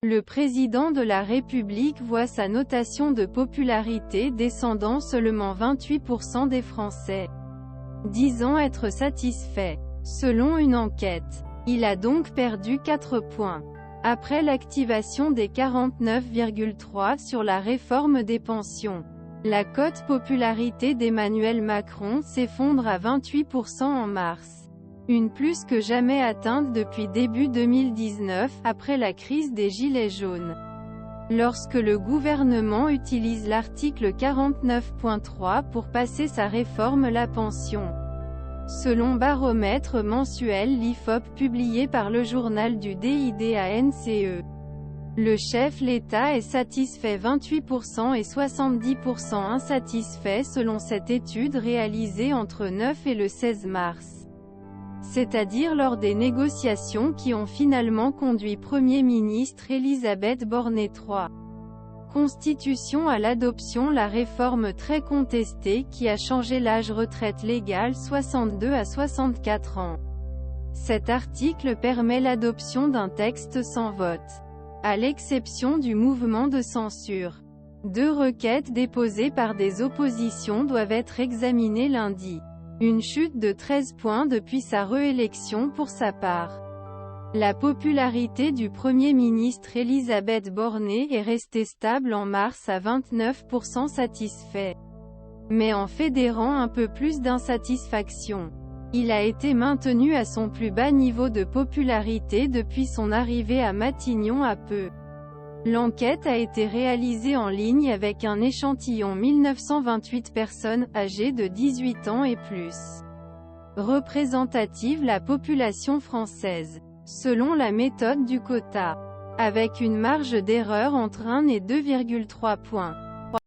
Le président de la République voit sa notation de popularité descendant seulement 28% des Français disant être satisfaits. Selon une enquête, il a donc perdu 4 points. Après l'activation des 49,3 sur la réforme des pensions, la cote popularité d'Emmanuel Macron s'effondre à 28% en mars. Une plus que jamais atteinte depuis début 2019, après la crise des Gilets jaunes. Lorsque le gouvernement utilise l'article 49.3 pour passer sa réforme la pension. Selon baromètre mensuel l'IFOP publié par le journal du DIDANCE, le chef l'État est satisfait 28% et 70% insatisfait selon cette étude réalisée entre 9 et le 16 mars. C'est-à-dire lors des négociations qui ont finalement conduit Premier ministre Elisabeth Borne III. Constitution à l'adoption la réforme très contestée qui a changé l'âge retraite légal 62 à 64 ans. Cet article permet l'adoption d'un texte sans vote, à l'exception du mouvement de censure. 2 requêtes déposées par des oppositions doivent être examinées lundi. Une chute de 13 points depuis sa réélection pour sa part. La popularité du Premier ministre Elisabeth Borne est restée stable en mars à 29% satisfait. Mais en fédérant un peu plus d'insatisfaction. Il a été maintenu à son plus bas niveau de popularité depuis son arrivée à Matignon à peu. L'enquête a été réalisée en ligne avec un échantillon 1928 personnes, âgées de 18 ans et plus. Représentative la population française. Selon la méthode du quota. Avec une marge d'erreur entre 1 et 2,3 points.